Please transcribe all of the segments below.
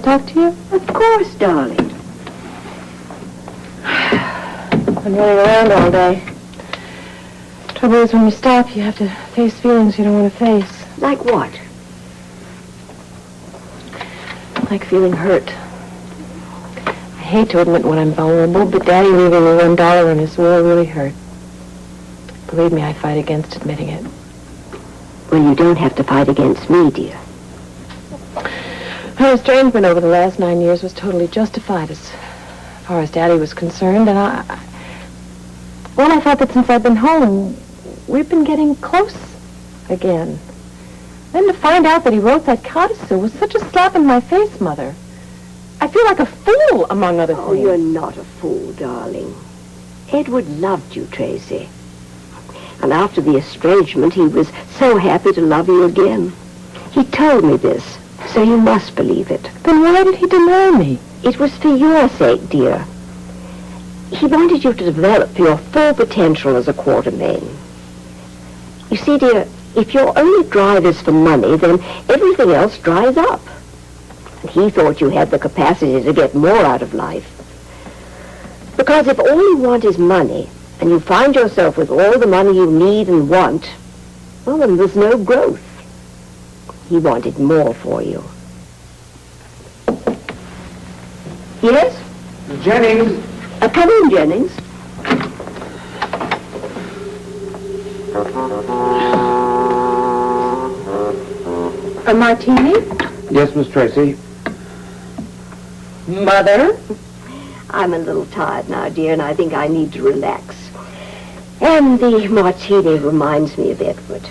talk to you? Of course, darling. I'm running around all day. Trouble is, when you stop, you have to face feelings you don't want to face. Like what? Like feeling hurt. I hate to admit when I'm vulnerable, but Daddy leaving me $1 in his will really hurt. Believe me, I fight against admitting it. Well, you don't have to fight against me, dear. Her estrangement over the last 9 years was totally justified as far as Daddy was concerned, and I thought that since I've been home, we've been getting close again. Then to find out that he wrote that codicil was such a slap in my face, Mother. I feel like a fool, among other things. Oh, you're not a fool, darling. Edward loved you, Tracy. And after the estrangement, he was so happy to love you again. He told me this, so you must believe it. Then why did he deny me? It was for your sake, dear. He wanted you to develop your full potential as a Quartermaine. You see, dear, if your only drive is for money, then everything else dries up. And he thought you had the capacity to get more out of life. Because if all you want is money, and you find yourself with all the money you need and want, well, then there's no growth. He wanted more for you. Yes? Jennings. Come in, Jennings. A martini? Yes, Miss Tracy. Mother? I'm a little tired now, dear, and I think I need to relax. And the martini reminds me of Edward.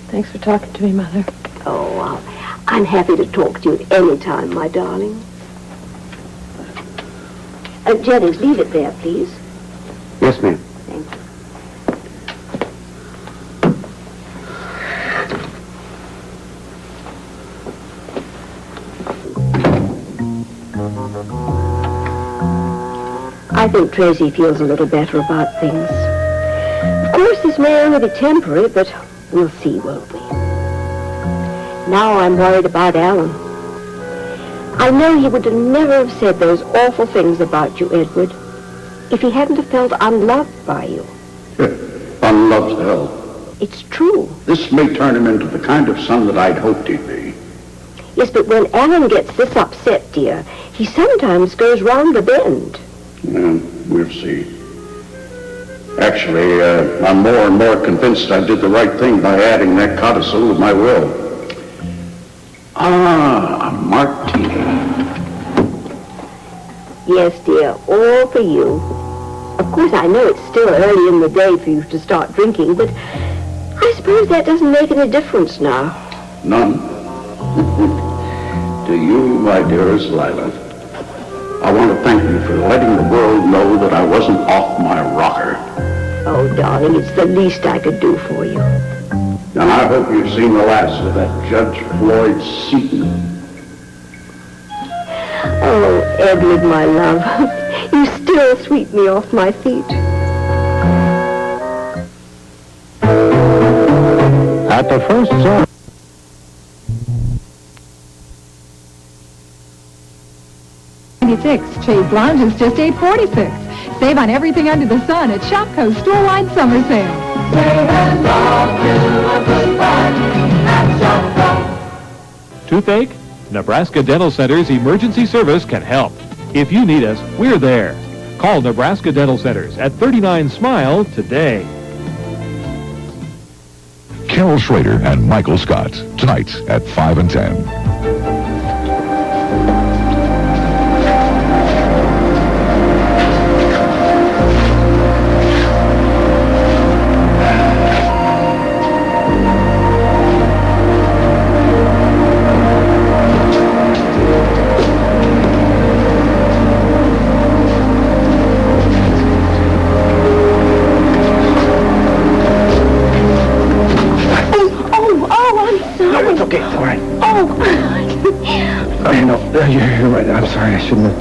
Thanks for talking to me, Mother. Oh, well, I'm happy to talk to you at any time, my darling. Jennings, leave it there, please. Yes, ma'am. Thank you. I think Tracy feels a little better about things. Of course, this may only be temporary, but we'll see, won't we? Now I'm worried about Alan. I know he would never have said those awful things about you, Edward, if he hadn't have felt unloved by you. Unloved hell. It's true. This may turn him into the kind of son that I'd hoped he'd be. Yes, but when Alan gets this upset, dear, he sometimes goes round the bend. Yeah, we'll see. Actually, I'm more and more convinced I did the right thing by adding that codicil to my will. Ah, a martini. Yes, dear, all for you. Of course, I know it's still early in the day for you to start drinking, but I suppose that doesn't make any difference now. None. To you, my dearest Lila, I want to thank you for letting the world know that I wasn't off my rocker. Oh, darling, it's the least I could do for you. And I hope you've seen the last of that Judge Floyd Seaton. Oh, Edward, my love, you still sweep me off my feet. At the first sign. Cheese Lounge is just $8.46. Save on everything under the sun at Shopko's store-wide summer sale. Say hello to a good buddy at Shopko. Toothache? Nebraska Dental Center's emergency service can help. If you need us, we're there. Call Nebraska Dental Centers at 39 Smile today. Carol Schrader and Michael Scott, tonight at 5 and 10. You're right. I'm sorry. I shouldn't have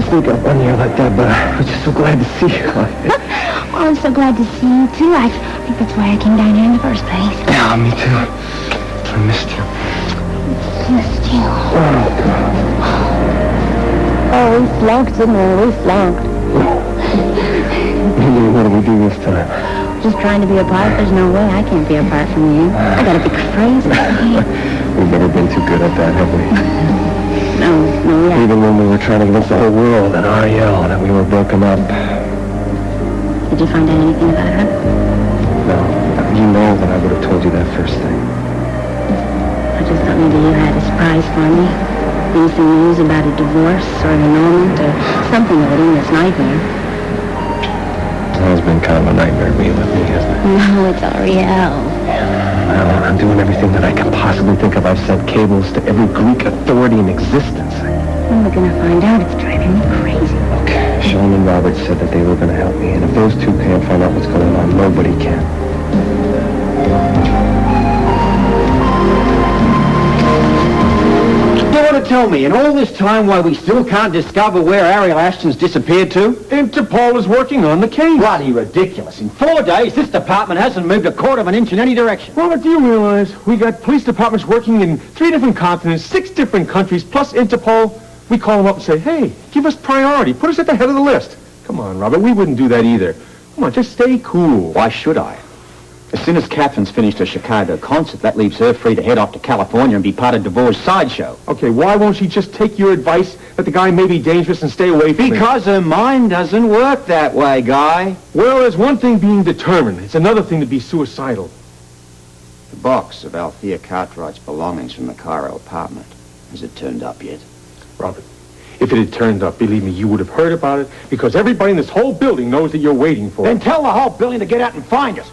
sneak up on you like that, but I was just so glad to see you. Well, I'm so glad to see you, too. I think that's why I came down here in the first place. Yeah, me too. I missed you. Still. Oh, we flunked, didn't we? We flunked. What do we do this time? Just trying to be apart. There's no way I can't be apart from you. I gotta be crazy. We've never been too good at that, have we? No, yeah. Even when we were trying to convince the whole world and Ariel that we were broken up. Did you find out anything about her? No, you know that I would have told you that first thing. I just thought maybe you had a surprise for me. Maybe some news about a divorce or an annulment or something that would end this nightmare. It has been kind of a nightmare being with me, hasn't it? No, it's Ariel. Well, I'm doing everything that I can possibly think of. I've sent cables to every Greek authority in existence. When we're gonna find out, it's driving me crazy. Okay, Sean and Robert said that they were going to help me, and if those two can't find out what's going on, nobody can. You want to tell me, in all this time, why we still can't discover where Ariel Ashton's disappeared to? Interpol is working on the case. Bloody ridiculous. In 4 days, this department hasn't moved a quarter of an inch in any direction. Robert, do you realize we got police departments working in 3 different continents, 6 different countries, plus Interpol? We call them up and say, hey, give us priority. Put us at the head of the list. Come on, Robert, we wouldn't do that either. Come on, just stay cool. Why should I? As soon as Catherine's finished her Chicago concert, that leaves her free to head off to California and be part of DeVore's sideshow. Okay, why won't she just take your advice that the guy may be dangerous and stay away from him? Because her mind doesn't work that way, Guy. Well, there's one thing being determined. It's another thing to be suicidal. The box of Althea Cartwright's belongings from the Cairo apartment. Has it turned up yet? Robert, if it had turned up, believe me, you would have heard about it because everybody in this whole building knows that you're waiting for it. Then tell the whole building to get out and find us.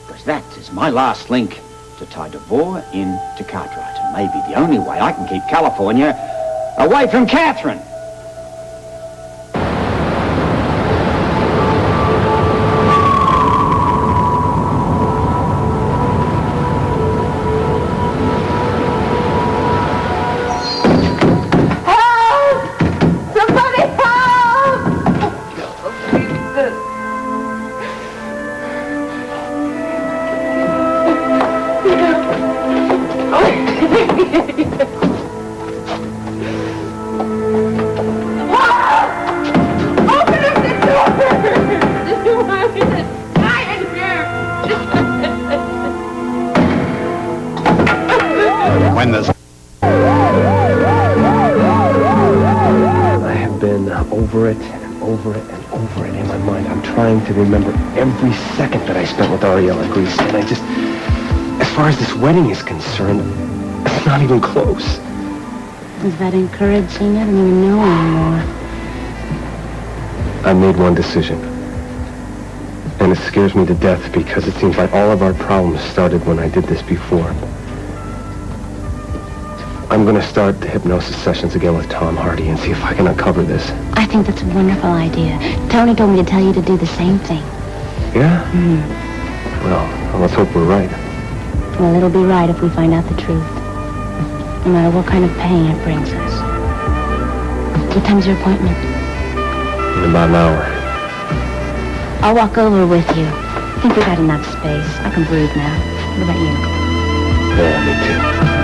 Because that is my last link to tie DeVore into Cartwright. And maybe the only way I can keep California away from Catherine. When there's... I have been over it and over it and over it in my mind. I'm trying to remember every second that I spent with Ariel in Greece, and I just... As far as this wedding is concerned, it's not even close. Is that encouraging? I don't even know anymore. I made one decision. And it scares me to death because it seems like all of our problems started when I did this before. I'm going to start the hypnosis sessions again with Tom Hardy and see if I can uncover this. I think that's a wonderful idea. Tony told me to tell you to do the same thing. Yeah? Well, let's hope we're right. Well, it'll be right if we find out the truth. No matter what kind of pain it brings us. What time's your appointment? In about an hour. I'll walk over with you. I think we got enough space. I can breathe now. What about you? Yeah, me too.